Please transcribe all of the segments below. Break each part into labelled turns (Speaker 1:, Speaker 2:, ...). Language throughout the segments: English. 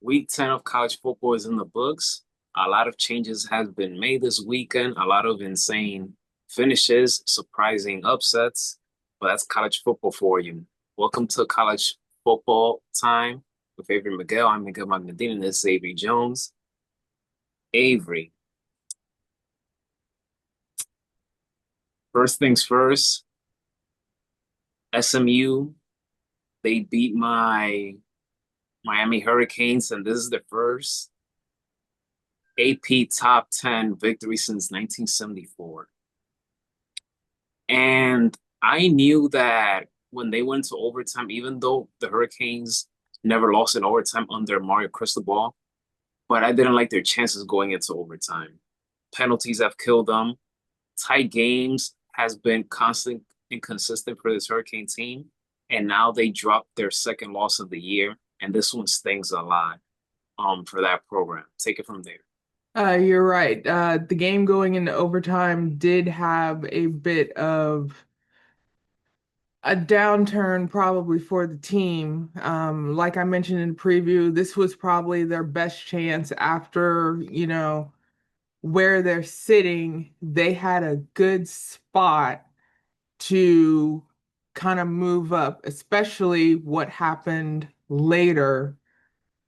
Speaker 1: Week 10 of college football is in the books. A lot of changes have been made this weekend, a lot of insane finishes, surprising upsets, but that's college football for you. Welcome to college football time with Avery Miguel. I'm Miguel Magnadine, and this is Avery Jones. Avery, first things first, SMU, they beat my Miami Hurricanes, and this is the first AP top 10 victory since 1974. And I knew that when they went to overtime, even though the Hurricanes never lost in overtime under Mario Cristobal, but I didn't like their chances going into overtime. Penalties have killed them. Tight games has been constant and consistent for this Hurricane team. And now they dropped their second loss of the year. And this one stings a lot for that program. Take it from there.
Speaker 2: You're right. The game going into overtime did have a bit of a downturn probably for the team. Like I mentioned in the preview, this was probably their best chance after, where they're sitting. They had a good spot to kind of move up, especially what happened later,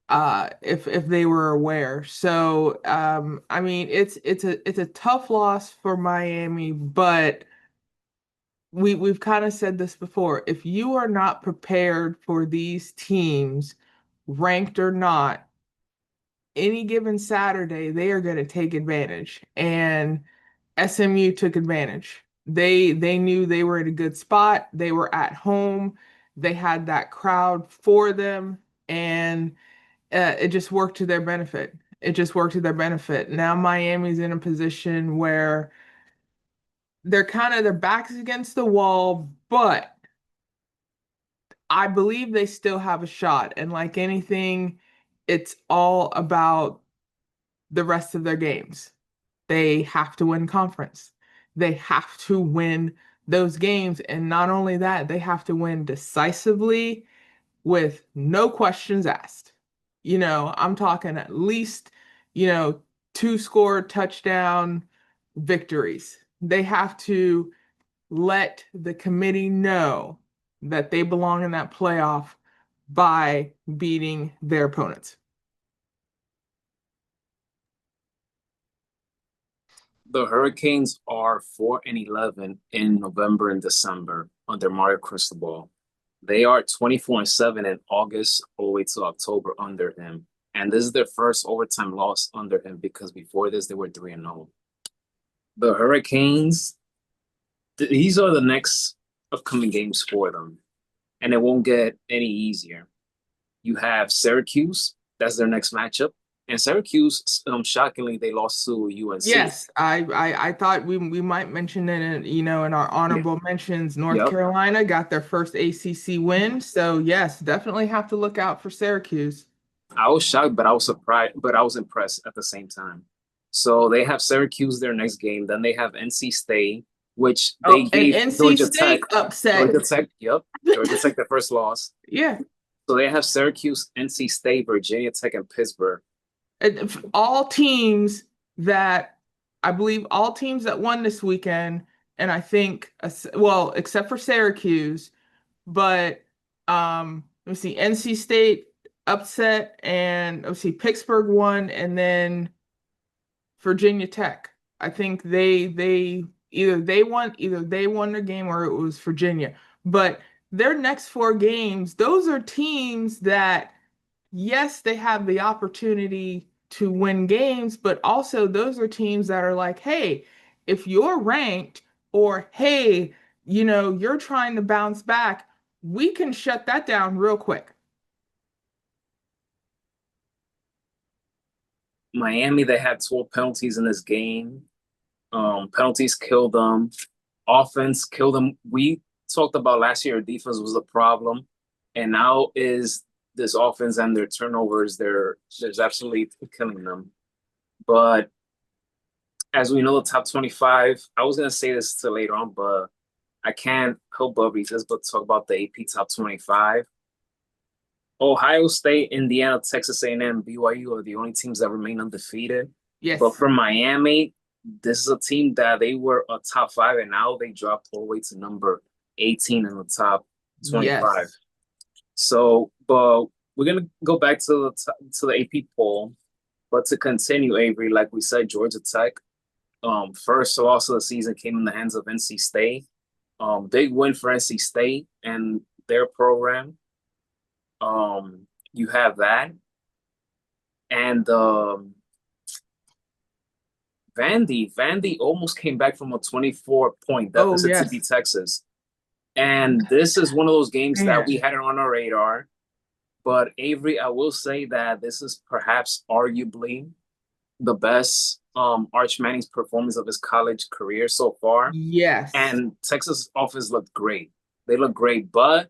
Speaker 2: if they were aware. So I mean it's a tough loss for Miami, but we've kind of said this before. If you are not prepared for these teams, ranked or not, any given Saturday, they are going to take advantage. And SMU took advantage. They knew they were in a good spot. They were at home. They had that crowd for them, and it just worked to their benefit. It just worked to their benefit. Now Miami's in a position where they're kind of their backs against the wall, but I believe they still have a shot. And like anything, it's all about the rest of their games. They have to win conference. They have to win those games. And not only that, they have to win decisively with no questions asked. I'm talking at least, you know, two score touchdown victories. They have to let the committee know that they belong in that playoff by beating their opponents.
Speaker 1: The Hurricanes are 4-11 in November and December under Mario Cristobal. They are 24-7 in August all the way to October under him. And this is their first overtime loss under him because before this they were 3-0. The Hurricanes, these are the next upcoming games for them. And it won't get any easier. You have Syracuse, that's their next matchup. And Syracuse, shockingly, they lost to UNC.
Speaker 2: Yes, I thought we might mention it in our
Speaker 1: Yeah.
Speaker 2: honorable mentions. North
Speaker 1: Yep.
Speaker 2: Carolina got their first ACC win, so yes, definitely have to look out for Syracuse.
Speaker 1: I was shocked, but I was surprised, but I was impressed at the same time. So they have Syracuse their next game. Then they have NC State, which they
Speaker 2: Oh, and
Speaker 1: gave
Speaker 2: NC State
Speaker 1: Georgia
Speaker 2: upset.
Speaker 1: Tech, yep, Georgia Tech the first loss.
Speaker 2: Yeah,
Speaker 1: So they have Syracuse, NC State, Virginia Tech, and Pittsburgh.
Speaker 2: all teams that I believe all teams that won this weekend, and I think well, except for Syracuse, but let me see, NC State upset, and let's see, Pittsburgh won, and then Virginia Tech. I think they either they won their game or it was Virginia. But their next four games, those are teams that yes, they have the opportunity to win games, but also those are teams that are like, hey, if you're ranked or hey, you're trying to bounce back, we can shut that down real quick.
Speaker 1: Miami, they had 12 penalties in this game. Penalties killed them. Offense killed them. We talked about last year, defense was the problem, and now is this offense and their turnovers. There's absolutely killing them. But as we know, the top 25. I was gonna say this to later on, but I can't help but resist but talk about the AP top 25. Ohio State, Indiana, Texas A&M, BYU are the only teams that remain undefeated. But
Speaker 2: Yes.
Speaker 1: for Miami, this is a team that they were a top five, and now they dropped all the way to number 18 in the top 25.
Speaker 2: Yes.
Speaker 1: So, but we're gonna go back to the AP poll. But to continue, Avery, like we said, Georgia Tech, first loss of the season came in the hands of NC State. Big win for NC State and their program. You have that, and Vandy almost came back from a 24-point
Speaker 2: Oh,
Speaker 1: deficit to
Speaker 2: yes.
Speaker 1: beat Texas. And this is one of those games that we
Speaker 2: Man.
Speaker 1: had it on our radar. But Avery, I will say that this is perhaps arguably the best Arch Manning's performance of his college career so far.
Speaker 2: Yes.
Speaker 1: And Texas offense looked great. They look great, but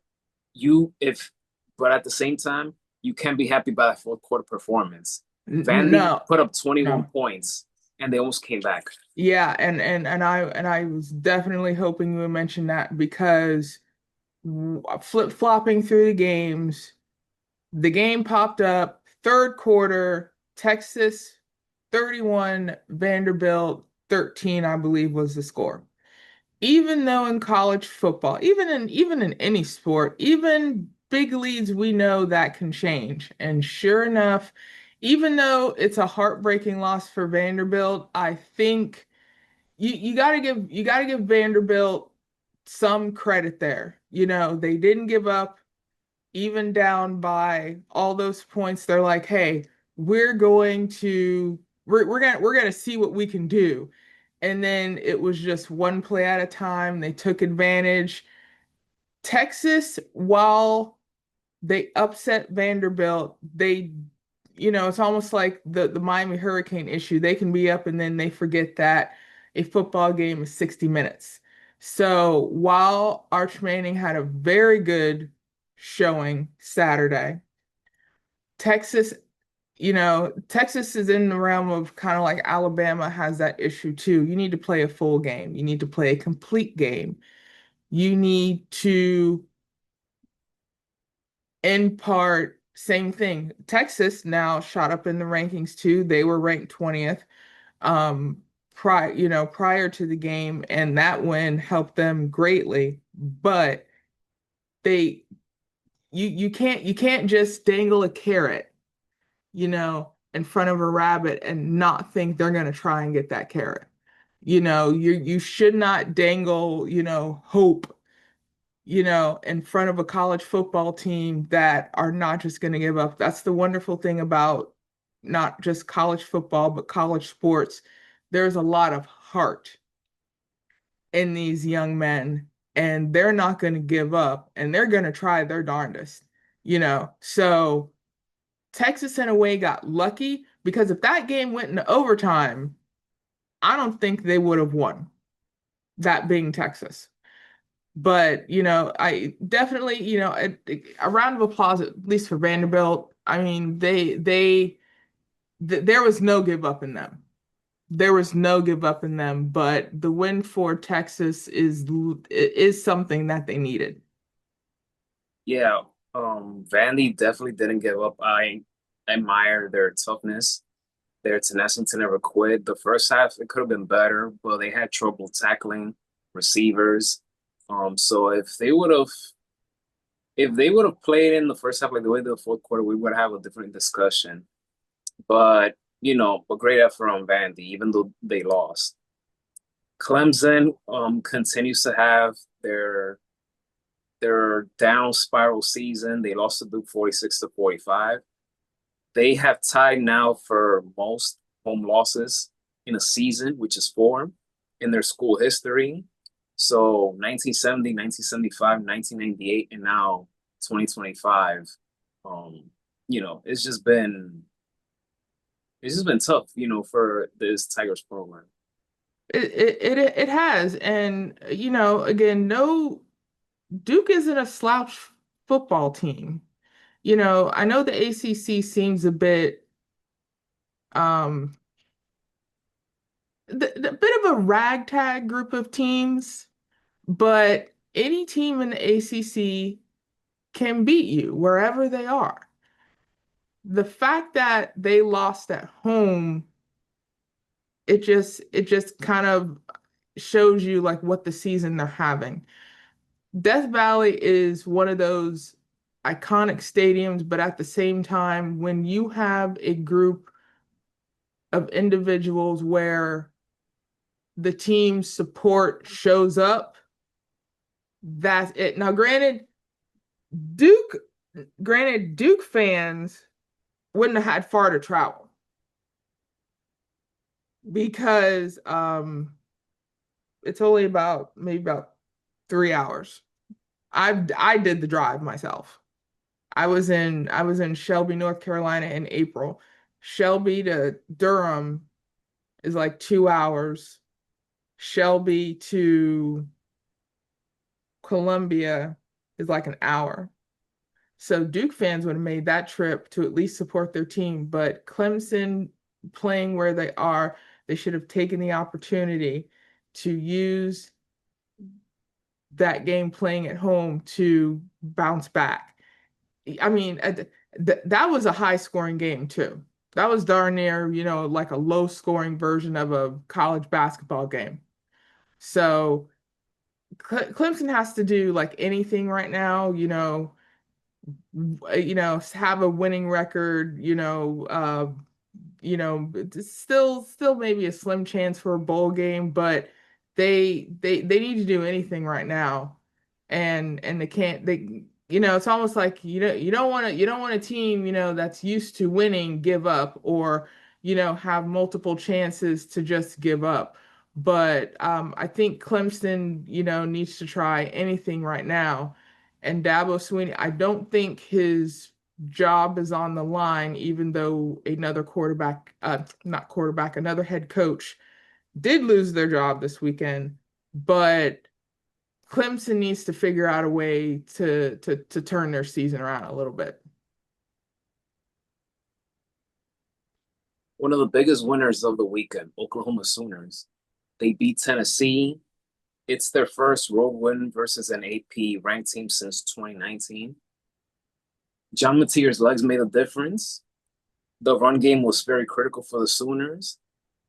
Speaker 1: you if but at the same time, you can't be happy by that fourth quarter performance. Vandy
Speaker 2: No,
Speaker 1: put up 21
Speaker 2: no.
Speaker 1: points and they almost came back.
Speaker 2: Yeah, and I was definitely hoping you would mention that because flip-flopping through the games, the game popped up, third quarter, Texas 31, Vanderbilt 13, I believe was the score. Even though in college football, even in any sport, even big leads, we know that can change. And sure enough, even though it's a heartbreaking loss for Vanderbilt, I think you gotta give Vanderbilt some credit there. They didn't give up even down by all those points. They're like, hey, we're gonna see what we can do. And then it was just one play at a time. They took advantage. Texas, while they upset Vanderbilt, it's almost like the Miami Hurricane issue. They can be up and then they forget that a football game is 60 minutes. So while Arch Manning had a very good showing Saturday, Texas, Texas is in the realm of kind of like Alabama has that issue too. You need to play a full game. You need to play a complete game. You need to, in part, same thing. Texas now shot up in the rankings too. They were ranked 20th prior to the game, and that win helped them greatly. But they you can't just dangle a carrot, in front of a rabbit and not think they're gonna try and get that carrot. You should not dangle, hope, in front of a college football team that are not just going to give up. That's the wonderful thing about not just college football, but college sports. There's a lot of heart in these young men, and they're not going to give up, and they're going to try their darndest, So Texas, in a way, got lucky because if that game went into overtime, I don't think they would have won, that being Texas. But, I definitely, a round of applause, at least for Vanderbilt. I mean, there was no give up in them. There was no give up in them, but the win for Texas is something that they needed.
Speaker 1: Yeah, Vandy definitely didn't give up. I admire their toughness, their tenacity to never quit. The first half it could have been better, but they had trouble tackling receivers. So if they would have played in the first half like the way the fourth quarter, we would have a different discussion. But a great effort on Vandy, even though they lost. Clemson continues to have their down spiral season. They lost to Duke 46-45. They have tied now for most home losses in a season, which is four in their school history. So 1970, 1975, 1998, and now 2025. Um, it's just been tough, for this Tigers program.
Speaker 2: It has, and again, no, Duke isn't a slouch football team. I know the ACC seems a bit um the bit of a ragtag group of teams, but any team in the ACC can beat you wherever they are. The fact that they lost at home, it just kind of shows you like what the season they're having. Death Valley is one of those iconic stadiums, but at the same time, when you have a group of individuals where the team support shows up, that's it. Now, Duke, granted, Duke fans wouldn't have had far to travel because it's only about maybe about 3 hours. I did the drive myself. I was in Shelby, North Carolina in April. Shelby to Durham is like 2 hours. Shelby to Columbia is like an hour. So Duke fans would have made that trip to at least support their team, but Clemson playing where they are, they should have taken the opportunity to use that game playing at home to bounce back. I mean, that was a high scoring game too. That was darn near, like a low scoring version of a college basketball game. So Clemson has to do like anything right now, have a winning record, it's still maybe a slim chance for a bowl game, but they need to do anything right now. And they can't they it's almost like you don't want a team, that's used to winning give up or have multiple chances to just give up. But I think Clemson, needs to try anything right now. And Dabo Swinney, I don't think his job is on the line, even though another quarterback, not quarterback, another head coach did lose their job this weekend. But Clemson needs to figure out a way to turn their season around a little bit.
Speaker 1: One of the biggest winners of the weekend, Oklahoma Sooners. They beat Tennessee. It's their first road win versus an AP ranked team since 2019. John Mateer's legs made a difference. The run game was very critical for the Sooners.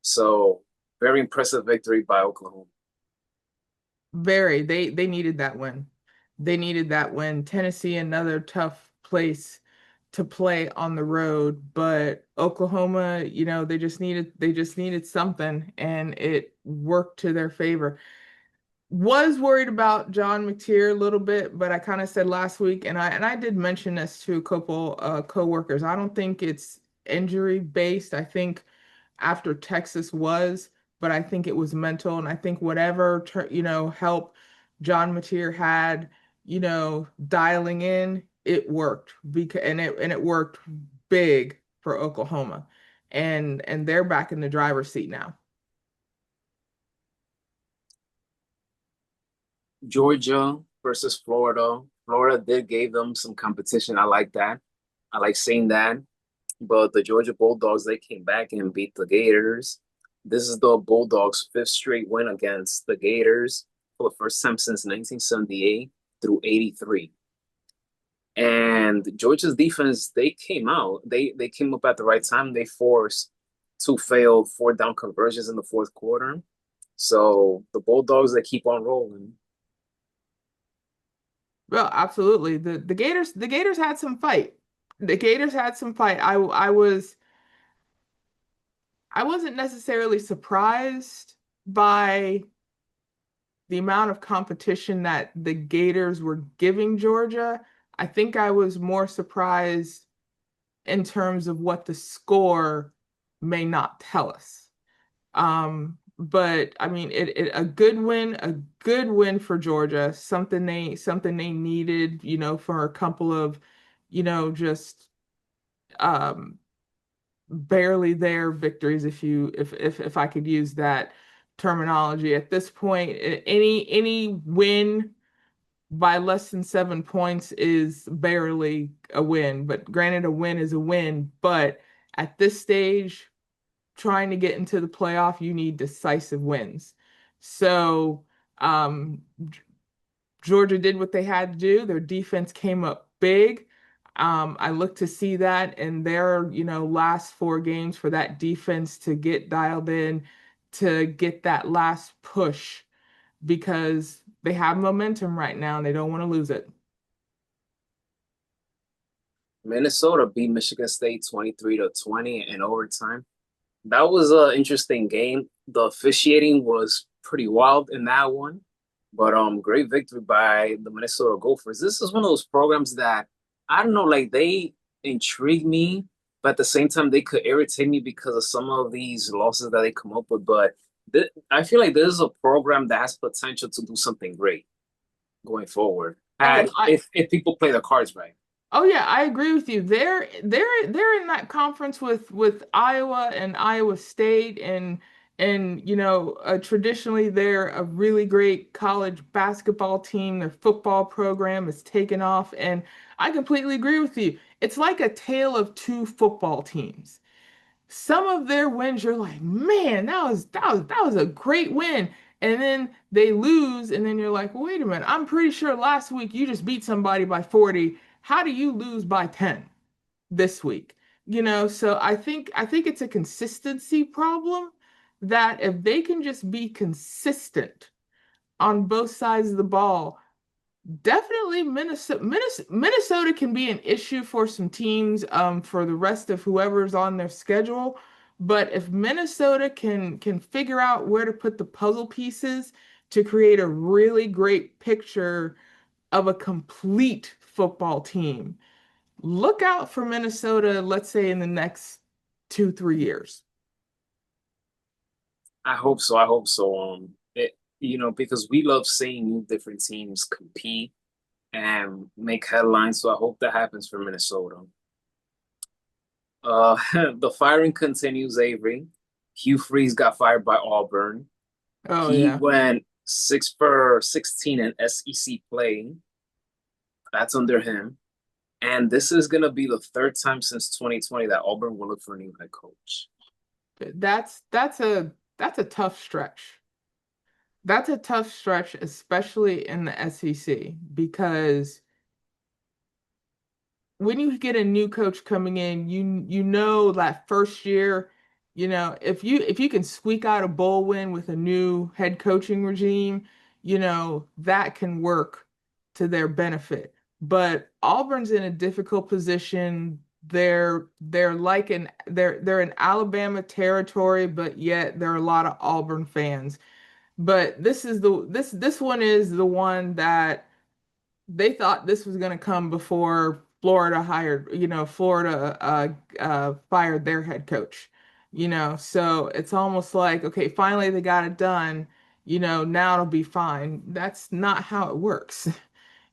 Speaker 1: So, very impressive victory by Oklahoma.
Speaker 2: Very, they needed that win. They needed that win. Tennessee, another tough place to play on the road, but Oklahoma, they just needed something and it worked to their favor. Was worried about John McTeer a little bit, but I kind of said last week, and I did mention this to a couple coworkers. I don't think it's injury based. I think after Texas was, but I think it was mental, and I think whatever help John McTeer had, dialing in, it worked because and it worked big for Oklahoma, and they're back in the driver's seat now.
Speaker 1: Georgia versus Florida. Florida did give them some competition. I like that. I like seeing that. But the Georgia Bulldogs, they came back and beat the Gators. This is the Bulldogs' fifth straight win against the Gators for the first time since 1978 through 83. And Georgia's defense, they came out. They came up at the right time. They forced two failed four down conversions in the fourth quarter. So the Bulldogs, they keep on rolling.
Speaker 2: Well, absolutely. The Gators had some fight. The Gators had some fight. I wasn't necessarily surprised by the amount of competition that the Gators were giving Georgia. I think I was more surprised in terms of what the score may not tell us. But I mean, a good win for Georgia, something they needed, for a couple of, just um barely there victories, if I could use that terminology. At this point, any win by less than 7 points is barely a win. But granted, a win is a win. But at this stage, trying to get into the playoff, you need decisive wins. So Georgia did what they had to do. Their defense came up big. I look to see that in their, last four games for that defense to get dialed in, to get that last push because they have momentum right now and they don't want to lose it.
Speaker 1: Minnesota beat Michigan State 23-20 in overtime. That was an interesting game. The officiating was pretty wild in that one, but great victory by the Minnesota Gophers. This is one of those programs that I don't know, like they intrigue me, but at the same time they could irritate me because of some of these losses that they come up with. But I feel like this is a program that has potential to do something great going forward,
Speaker 2: Oh,
Speaker 1: and if people play the cards right.
Speaker 2: Oh yeah, I agree with you. They're in that conference with Iowa and Iowa State and traditionally they're a really great college basketball team. Their football program is taken off and I completely agree with you. It's like a tale of two football teams. Some of their wins you're like, "Man, that was a great win." And then they lose and then you're like, "Wait a minute. I'm pretty sure last week you just beat somebody by 40. How do you lose by 10 this week?" So I think it's a consistency problem that if they can just be consistent on both sides of the ball, definitely Minnesota can be an issue for some teams for the rest of whoever's on their schedule. But if Minnesota can figure out where to put the puzzle pieces to create a really great picture of a complete football team, look out for Minnesota, let's say in the next 2, 3 years.
Speaker 1: I hope so. I hope so. Because we love seeing different teams compete and make headlines. So I hope that happens for Minnesota. The firing continues, Avery. Hugh Freeze got fired by Auburn.
Speaker 2: Oh
Speaker 1: He
Speaker 2: yeah.
Speaker 1: went 6 for 16 in SEC play. That's under him. And this is gonna be the third time since 2020 that Auburn will look for a new head coach.
Speaker 2: That's a tough stretch. That's a tough stretch, especially in the SEC, because when you get a new coach coming in, you know that first year, if you can squeak out a bowl win with a new head coaching regime, that can work to their benefit. But Auburn's in a difficult position. They're in Alabama territory, but yet there are a lot of Auburn fans. But this one is the one that they thought this was going to come before Florida fired their head coach. So it's almost like, okay, finally they got it done. Now it'll be fine. That's not how it works.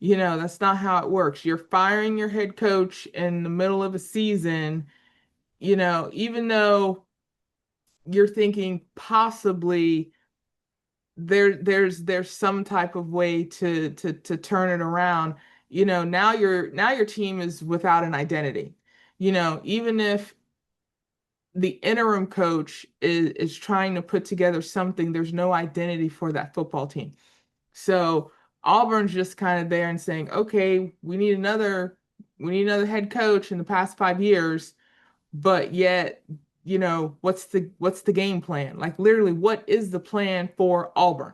Speaker 2: That's not how it works. You're firing your head coach in the middle of a season, even though you're thinking possibly there's some type of way to turn it around. Now your team is without an identity. Even if the interim coach is trying to put together something, there's no identity for that football team. So Auburn's just kind of there and saying, okay, we need another head coach in the past 5 years, but yet, what's the game plan? Like literally, what is the plan for Auburn?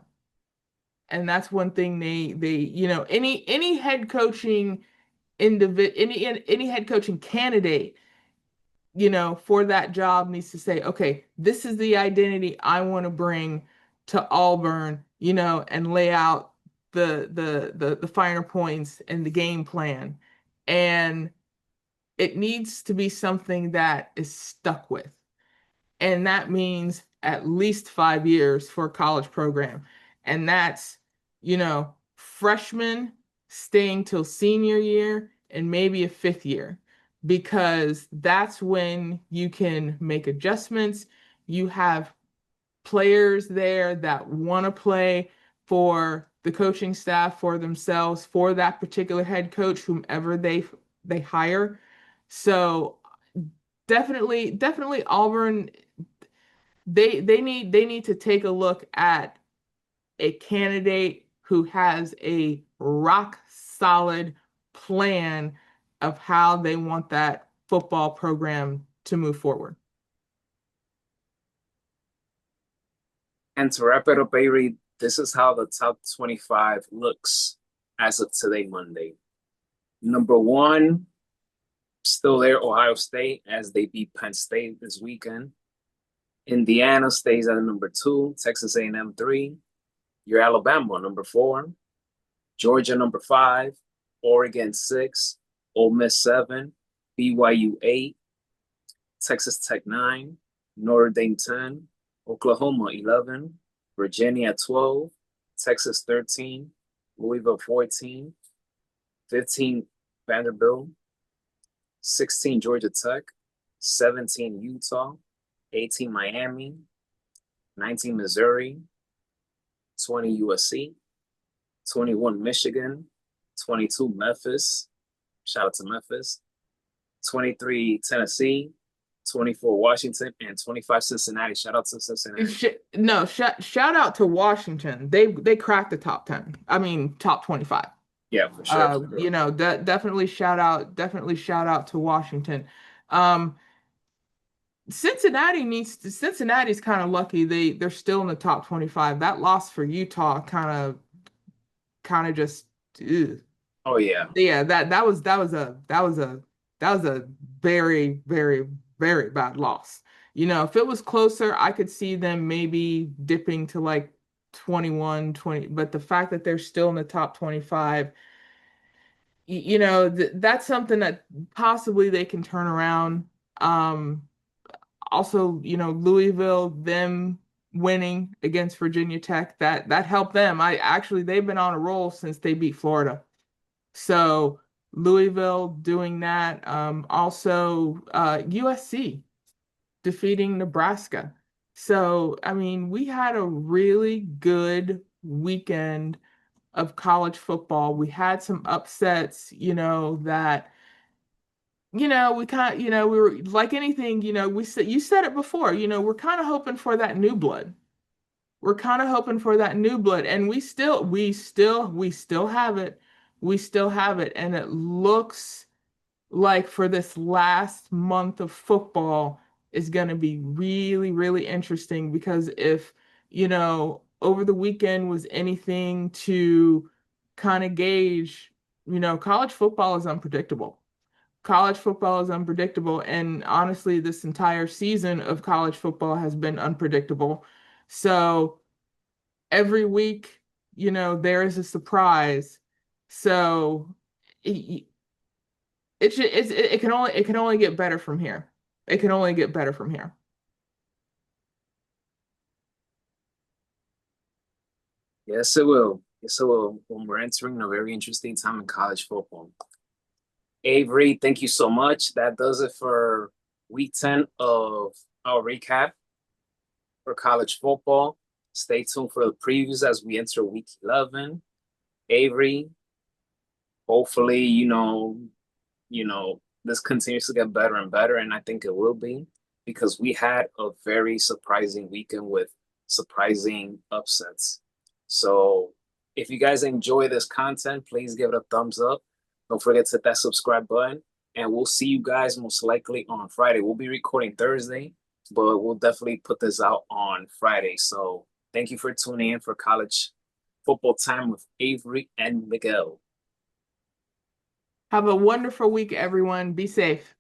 Speaker 2: And that's one thing any head coaching any head coaching candidate, for that job needs to say, okay, this is the identity I want to bring to Auburn, and lay out the finer points and the game plan. And it needs to be something that is stuck with. And that means at least 5 years for a college program. And that's, freshman staying till senior year and maybe a fifth year, because that's when you can make adjustments. You have players there that want to play for the coaching staff, for themselves, for that particular head coach, whomever they hire. So definitely Auburn, they need to take a look at a candidate who has a rock solid plan of how they want that football program to move forward.
Speaker 1: And to wrap it up, Avery, this is how the top 25 looks as of today, Monday. Number one, still there, Ohio State, as they beat Penn State this weekend. Indiana stays at number two, Texas A&M three, your Alabama number four, Georgia number five, Oregon six, Ole Miss seven, BYU eight, Texas Tech nine, Notre Dame 10, Oklahoma 11, Virginia 12, Texas 13, Louisville 14, 15 Vanderbilt, 16 Georgia Tech, 17 Utah, 18 Miami, 19 Missouri, 20 USC, 21 Michigan, 22 Memphis, shout out to Memphis, 23 Tennessee, 24 Washington, and 25 Cincinnati. Shout out to Cincinnati.
Speaker 2: No, shout out to Washington. They cracked the top 10. I mean, top 25.
Speaker 1: Yeah, for sure. For sure.
Speaker 2: Definitely shout out to Washington. Cincinnati's kind of lucky. They're still in the top 25. That loss for Utah kind of just ugh.
Speaker 1: Oh yeah.
Speaker 2: Yeah, that was a very, very, very bad loss. If it was closer, I could see them maybe dipping to like 21, 20, but the fact that they're still in the top 25, that's something that possibly they can turn around. Um, Also, Louisville, them winning against Virginia Tech, that helped them. They've been on a roll since they beat Florida. So Louisville doing that. Also, USC defeating Nebraska. So, I mean, we had a really good weekend of college football. We had some upsets, that we kind we were like anything, we said you said it before, we're kind of hoping for that new blood. We're kind of hoping for that new blood, and we still have it. We still have it, and it looks like for this last month of football is going to be really, really interesting because if, over the weekend was anything to kind of gauge, college football is unpredictable. College football is unpredictable, and honestly, this entire season of college football has been unpredictable. So every week, there is a surprise. So it, it can only get better from here. It can only get better from here.
Speaker 1: Yes, it will. Yes, it will. When we're entering a very interesting time in college football. Avery, thank you so much. That does it for week 10 of our recap for college football. Stay tuned for the previews as we enter week 11. Avery, hopefully, this continues to get better and better, and I think it will be because we had a very surprising weekend with surprising upsets. So if you guys enjoy this content, please give it a thumbs up. Don't forget to hit that subscribe button, and we'll see you guys most likely on Friday. We'll be recording Thursday, but we'll definitely put this out on Friday. So thank you for tuning in for college football time with Avery and Miguel.
Speaker 2: Have a wonderful week, everyone. Be safe.